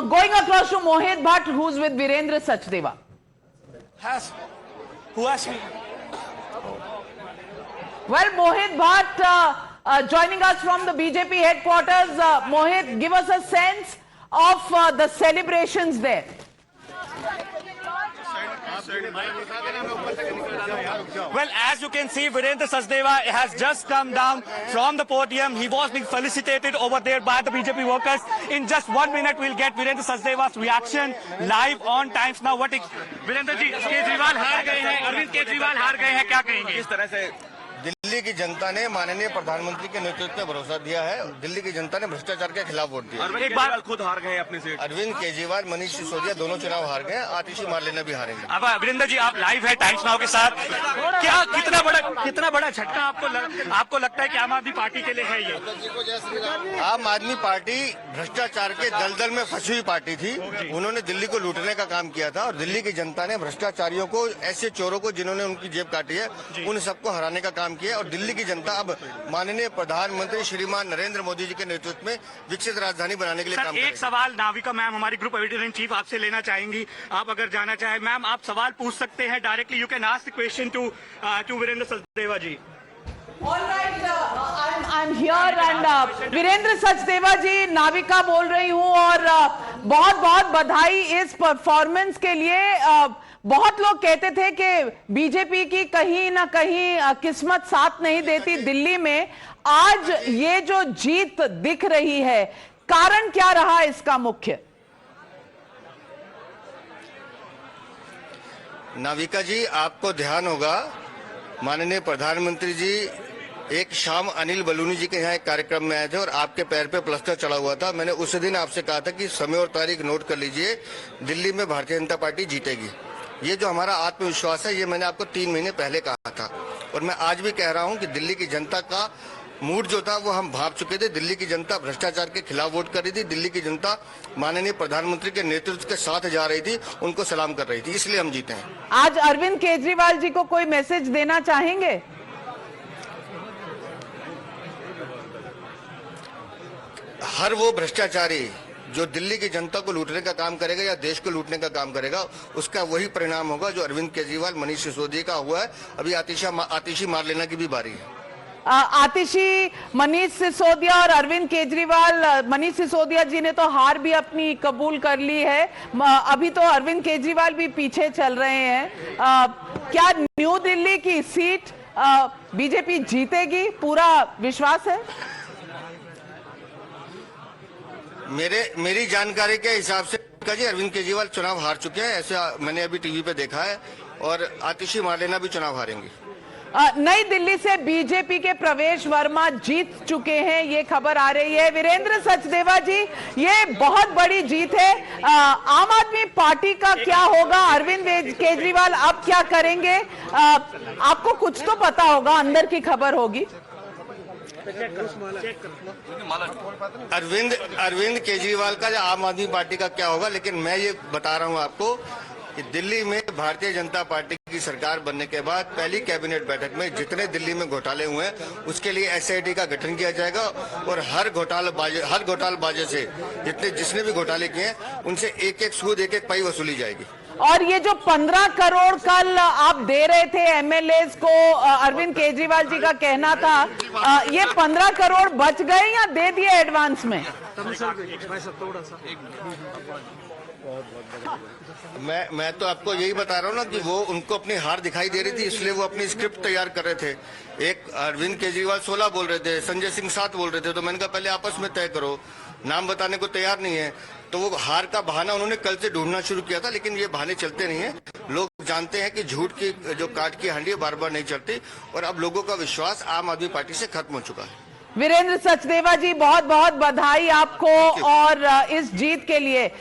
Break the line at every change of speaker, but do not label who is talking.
going across to Mohit Bhatt, who's with Virendra Sachdeva.
Who asked me?
Well, Mohit Bhatt joining us from the BJP headquarters. Mohit, give us a sense of the celebrations there.
Well, as you can see, Virendra Sachdeva has just come down from the podium. He was being felicitated over there by the BJP workers. In just 1 minute, we'll get Virendra Sachdeva's reaction live on Times Now. Virendra ji, Kejriwal हार गए हैं, अरविंद केजरीवाल हार गए हैं, क्या कहेंगे?
इस तरह से दिल्ली की जनता ने माननीय प्रधानमंत्री के नेतृत्व में भरोसा दिया है। दिल्ली की जनता ने भ्रष्टाचार के खिलाफ वोट दिया।
एक बार खुद हार गए अपने सीट।
अरविंद केजरीवाल, मनीष सिसोदिया दोनों चुनाव हार गए। आतिशी मारलेना भी हारेंगे।
अब वीरेंद्र जी, आप लाइव है टाइम्स नाउ के साथ, क्या कितना बड़ा झटका आपको लगता है कि आम आदमी पार्टी के लिए है ये?
आम आदमी पार्टी भ्रष्टाचार के दलदल में फंसी हुई पार्टी थी। उन्होंने दिल्ली को लूटने का काम किया था और दिल्ली की जनता ने भ्रष्टाचारियों को, ऐसे चोरों को जिन्होंने उनकी जेब काटी है, उन सबको हराने का काम किया। और दिल्ली की जनता अब माननीय प्रधानमंत्री श्रीमान नरेंद्र मोदी जी के नेतृत्व में विकसित राजधानी बनाने के लिए काम कर रही है।
एक सवाल नाविका मैम, हमारी ग्रुप एडिटर इन चीफ, आपसे लेना चाहेंगी। आप अगर जाना चाहे मैम, आप सवाल पूछ सकते हैं directly. You can ask the question to Virender Sachdeva ji.
All right, I'm here and Virender Sachdeva ji, Navika बोल रही हूँ और बहुत बहुत बधाई इस परफॉर्मेंस के लिए। बहुत लोग कहते थे कि बीजेपी की कहीं ना कहीं किस्मत साथ नहीं देती दिल्ली में। आज ये जो जीत दिख रही है, कारण क्या रहा इसका मुख्य?
नाविका जी, आपको ध्यान होगा माननीय प्रधानमंत्री जी एक शाम अनिल बलूनी जी के यहाँ एक कार्यक्रम में आए थे और आपके पैर पे प्लास्टर चढ़ा हुआ था। मैंने उस दिन आपसे कहा था कि समय और तारीख नोट कर लीजिए, दिल्ली में भारतीय जनता पार्टी जीतेगी। ये जो हमारा आत्मविश्वास है, ये मैंने आपको 3 महीने पहले कहा था और मैं आज भी कह रहा हूँ कि दिल्ली की जनता का मूड जो था वो हम भाप चुके थे। दिल्ली की जनता भ्रष्टाचार के खिलाफ वोट कर रही थी। दिल्ली की जनता माननीय प्रधानमंत्री के नेतृत्व के साथ जा रही थी, उनको सलाम कर रही थी, इसलिए हम जीते हैं।
आज अरविंद केजरीवाल जी को कोई मैसेज देना चाहेंगे?
हर वो भ्रष्टाचारी जो दिल्ली की जनता को लूटने का काम करेगा या देश को लूटने का काम करेगा, उसका वही परिणाम होगा जो अरविंद केजरीवाल, मनीष सिसोदिया का हुआ है। अभी आतिशी मारलेना की भी बारी है।
आतिशी, मनीष सिसोदिया और अरविंद केजरीवाल, मनीष सिसोदिया जी ने तो हार भी अपनी कबूल कर ली है, अभी तो अरविंद केजरीवाल भी पीछे चल रहे हैं। क्या न्यू दिल्ली की सीट बीजेपी जीतेगी? पूरा विश्वास है?
मेरी जानकारी के हिसाब से जी अरविंद केजरीवाल चुनाव हार चुके हैं, ऐसा मैंने अभी टीवी पे देखा है, और आतिशी मारलेना भी चुनाव हारेंगे।
नई दिल्ली से बीजेपी के प्रवेश वर्मा जीत चुके हैं, ये खबर आ रही है। वीरेंद्र सचदेवा जी, ये बहुत बड़ी जीत है। आम आदमी पार्टी का क्या होगा? अरविंद केजरीवाल अब क्या करेंगे? आपको कुछ तो पता होगा, अंदर की खबर होगी।
अरविंद केजरीवाल का या आम आदमी पार्टी का क्या होगा, लेकिन मैं ये बता रहा हूँ आपको कि दिल्ली में भारतीय जनता पार्टी की सरकार बनने के बाद पहली कैबिनेट बैठक में जितने दिल्ली में घोटाले हुए हैं, उसके लिए एसआईटी का गठन किया जाएगा और हर घोटालबाजे से जिसने भी घोटाले किए हैं, उनसे एक एक सूद, एक एक पाई वसूली जाएगी।
और ये जो 15 करोड़ कल आप दे रहे थे एमएलएस को, अरविंद केजरीवाल जी का कहना था, ये 15 करोड़ बच गए या दे दिए एडवांस में?
मैं तो आपको यही बता रहा हूँ ना कि वो उनको अपनी हार दिखाई दे रही थी, इसलिए वो अपनी स्क्रिप्ट तैयार कर रहे थे। एक अरविंद केजरीवाल 16 बोल रहे थे, संजय सिंह 7 बोल रहे थे, तो मैंने कहा पहले आपस में तय करो। नाम बताने को तैयार नहीं है, तो वो हार का बहाना उन्होंने कल से ढूंढना शुरू किया था, लेकिन ये बहाने चलते नहीं है। लोग जानते हैं कि झूठ की जो काट की हांडी बार बार नहीं चलती, और अब लोगों का विश्वास आम आदमी पार्टी से खत्म हो चुका है।
वीरेंद्र सचदेवा जी, बहुत बहुत बधाई आपको और इस जीत के लिए।